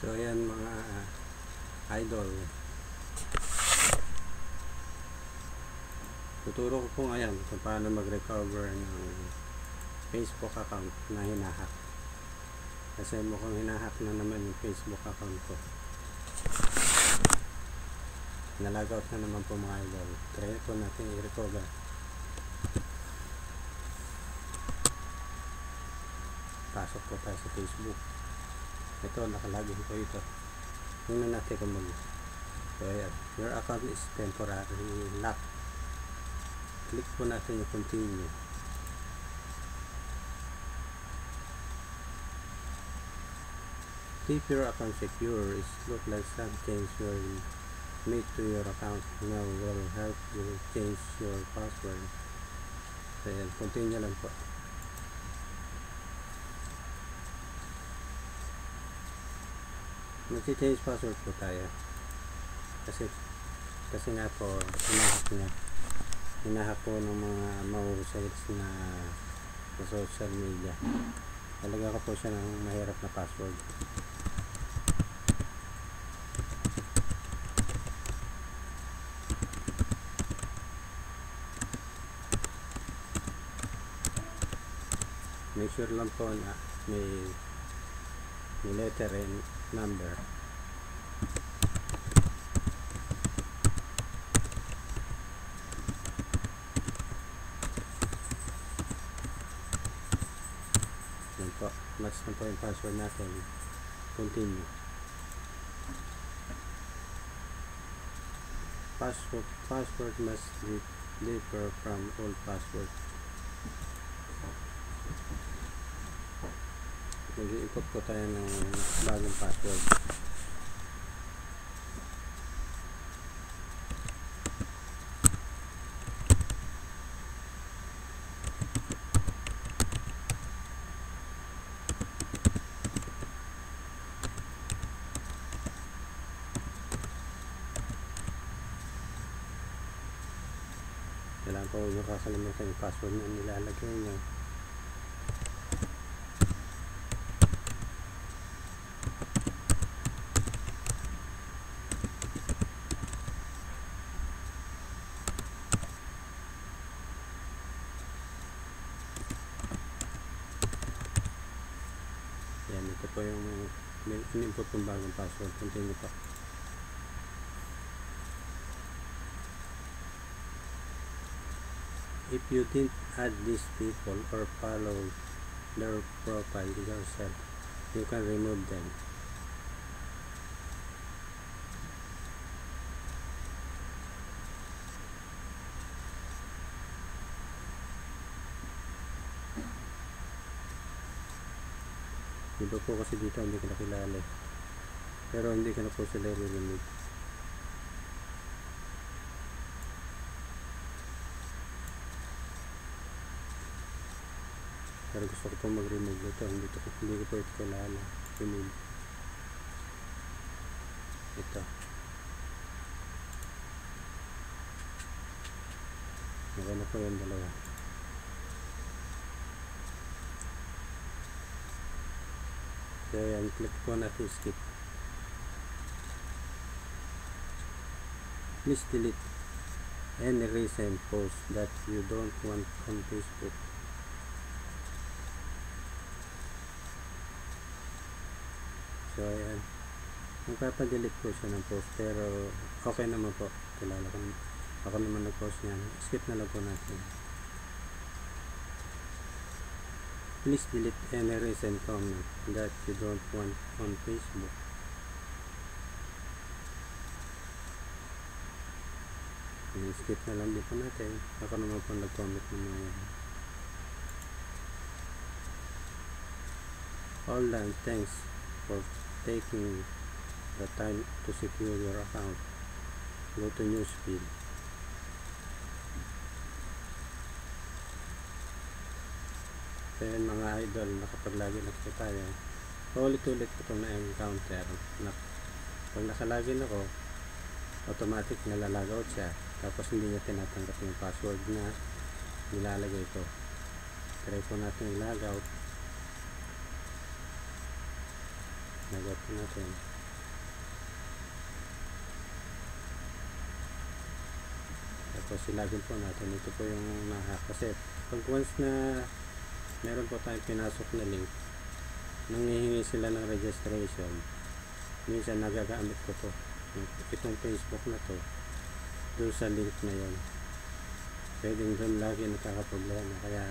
So ayan mga idol, tuturo ko po ngayon kung paano mag-recover ng Facebook account na hinahack. Kasi mukhang hinahack na naman yung Facebook account ko. Nalogout na naman po mga idol. Try po natin i-recover. Pasok po tayo sa Facebook. Ito, nakalagin po ito. Tingnan natin kung so ayan, your account is temporarily locked. Click po natin yung continue. Keep your account secure. It looks like some change were made to your account. Now will help you change your password. So ayan, continue lang po. Mag-change password po tayo kasi nga po hinahack po ng mga mahusay na sa social media. Talaga ko po siya ng mahirap na password. Make sure lang po na may letter and number. Yan po, match na po yung password natin. Continue. Password must differ from old password. Mag-i-input po tayo ng bagong password. Kailangan po yung kakalimutan yung password na nilalagay nyo. Yan, ito po yung in-input ng bagong password. Continue po. If you didn't add these people or follow their profile yourself, you can remove them. Iba po kasi dito hindi ko nakilala, pero hindi ko na po sila i-remove. Pero gusto ko po mag-remove ito. Hindi ko po ito kilala. Remove. Ito. Okay na po yung dalawa. So yan, click po natin skip. Please delete any recent post that you don't want on Facebook. So ayan, magpapadelete po siya ng post, pero okay naman po, kilala ko, ako naman nag-post niyan. Skip na lang po natin. Please delete any recent comment that you don't want on Facebook. Skip na lang din po natin, ako naman po nag-comment ng mga yan. All done. Thanks for taking the time to secure your account. Go to newsfeed. Kaya mga idol, nakapaglagin na po tayo. Ulit-ulit ko itong na-encounter. Pag nakalagin ako, automatic nalalogout siya. Tapos hindi niya tinatanggap yung password na nilalagay ko. Try po natin yung logout. Logout po natin. Tapos silagin po natin, ito po yung nahack. Kasi pag once na meron po tayong pinasok na link, nanghihingi sila ng registration, minsan nagagamit ko to, itong Facebook na to, doon sa link na yon. Pwedeng doon lagi nakakaproblema, kaya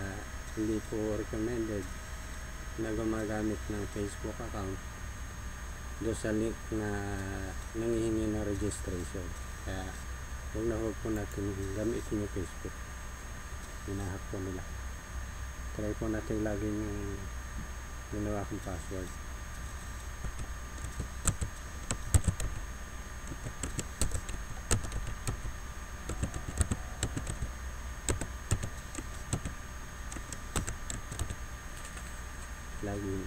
hindi po recommended na gumagamit ng Facebook account doon sa link na nanghihingi ng registration. Kaya huwag po natin gamitin yung Facebook, hinahack po nila. Try po natin lagi yung ginawa kong password. Lagi.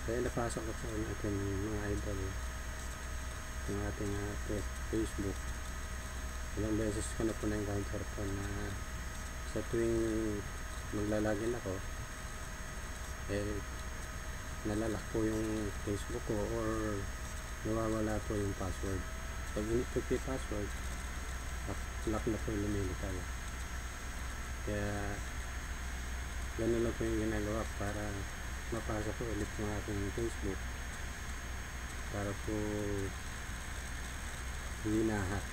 Kaya napasok ko sa ating mga idol yung ating Facebook. Ilang beses ko na po na-encounter po na sa tuwing maglalagin ako, nalalak po yung Facebook ko or nawawala po yung password. Pag input yung password, lock na po yung lumilitaw. Kaya ganun lang po yung ginagawa para mapasok ko ulit yung aking Facebook, para po hindi nahack.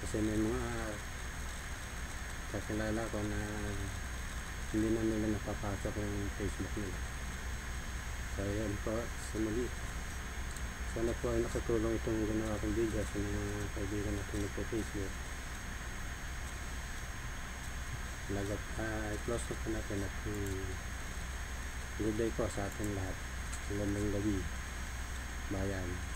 Kasi may mga kakilala ko na hindi na nila napapasok yung Facebook nila. So yan po, sumuli. Sana po ay nakatulong itong ginawa kong video sa mga kaibigan natin po Facebook. I-close na po natin at good day po sa ating lahat. Magandang gabi, bayan.